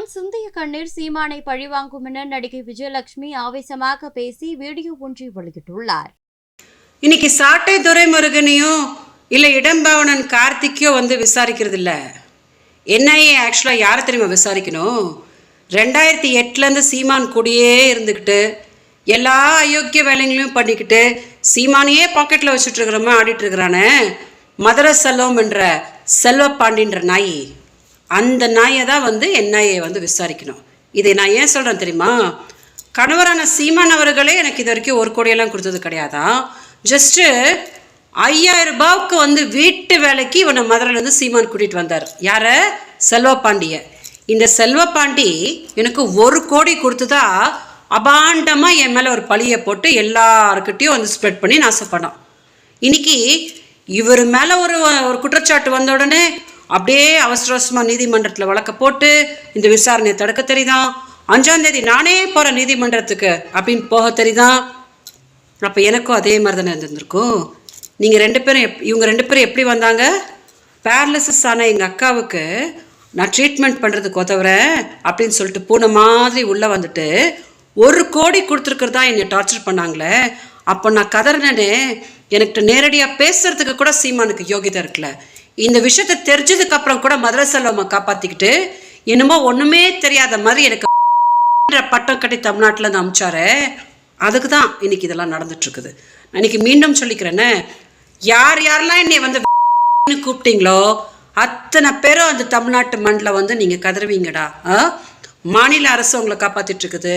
தான் சிந்திய கண்ணீர் சீமானை பழிவாங்கும் என நடிகை விஜயலட்சுமி ஆவேசமாக பேசி வீடியோ ஒன்றை வெளியிட்டுள்ளார். இன்னைக்கு சாட்டை துரைமுருகனையும் இல்லை இடம்பாவனன் கார்த்திக்கையோ விசாரிக்கிறது இல்லை. என்ஐஏ ஆக்சுவலாக யாரை தெரியுமா விசாரிக்கணும்? 2008 சீமான் கூடயே இருந்துக்கிட்டு எல்லா அயோக்கிய வேலைகளையும் பண்ணிக்கிட்டு சீமானையே பாக்கெட்டில் வச்சுட்டு இருக்கிறோமா ஆடிட்டு இருக்கிறானே மதுரை செல்வம் என்ற செல்வப்பாண்டின்ற நாய், அந்த நாயை தான் என்ஐஏ விசாரிக்கணும். இதை நான் ஏன் சொல்கிறேன் தெரியுமா? கணவரான சீமான் அவர்களே எனக்கு இது வரைக்கும் 1 கோடியெல்லாம் கொடுத்தது கிடையாதான். ஜஸ்ட்டு 5000 ரூபாய்க்கு வீட்டு வேலைக்கு இவனை மதுரையிலேருந்து சீமான் கூட்டிகிட்டு வந்தார். யாரை? செல்வப்பாண்டிய. இந்த செல்வப்பாண்டி எனக்கு 1 கோடி கொடுத்துதா அபாண்டமாக என் மேலே ஒரு பழியை போட்டு எல்லாருக்கிட்டையும் ஸ்ப்ரெட் பண்ணி நாசப்படான். இன்னைக்கு இவர் மேலே ஒரு குற்றச்சாட்டு வந்த உடனே அப்படியே அவசர அவசரமாக நீதிமன்றத்தில் வழக்க போட்டு இந்த விசாரணையை தடுக்க தெரியுதான். 5ஆம் தேதி நானே போகிறேன் நீதிமன்றத்துக்கு அப்படின்னு போக தெரியுதான். அப்போ எனக்கும் அதே மாதிரி தானே இருந்திருக்கும். நீங்கள் இவங்க 2 பேரும் எப்படி வந்தாங்க? பேரலிசிஸ் ஆன எங்கள் அக்காவுக்கு நான் ட்ரீட்மெண்ட் பண்ணுறதுக்கு உதவுறேன் அப்படின்னு சொல்லிட்டு பூனை மாதிரி உள்ளே வந்துட்டு 1 கோடி கொடுத்துருக்கிறதா என்னை டார்ச்சர் பண்ணாங்களே. அப்போ நான் கதறினே. எனக்கு நேரடியாக பேசுறதுக்கு கூட சீமானுக்கு யோகிதை இருக்குல்ல. இந்த விஷயத்தை தெரிஞ்சதுக்கு அப்புறம் கூட மதுரை செல்வமை காப்பாற்றிக்கிட்டு என்னமோ ஒன்றுமே தெரியாத மாதிரி எனக்கு பட்டம் கட்டி தமிழ்நாட்டில் அமிச்சாரு. அதுக்கு தான் இன்னைக்கு இதெல்லாம் நடந்துட்டு இருக்குது. இன்னைக்கு மீண்டும் சொல்லிக்கிறேன்னு, யாரெல்லாம் என்னை கூப்பிட்டீங்களோ அத்தனை பேரும் அந்த தமிழ்நாட்டு மண்ணில் நீங்கள் கதறுவீங்கடா. மாநில அரசு உங்களை காப்பாற்றிட்டு இருக்குது,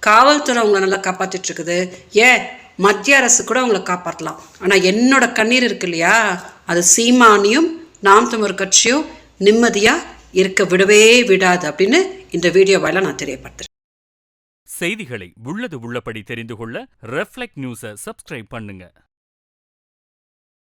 காவல்துறை உங்களை நல்லா காப்பாற்றிட்டு இருக்குது, ஏன் மத்திய அரசு கூட உங்களை காப்பாற்றலாம். ஆனால் என்னோட கண்ணீர் இருக்கு இல்லையா, அது சீமானியும் நாம் தமிழர் கட்சியும் நிம்மதியாக இருக்க விடவே விடாது அப்படின்னு இந்த வீடியோவால நான் தெரியப்படுத்துறேன். செய்திகளை உள்ளது உள்ளபடி தெரிந்து கொள்ள ரெஃப்ளெக்ட் நியூஸை சப்ஸ்கிரைப் பண்ணுங்க.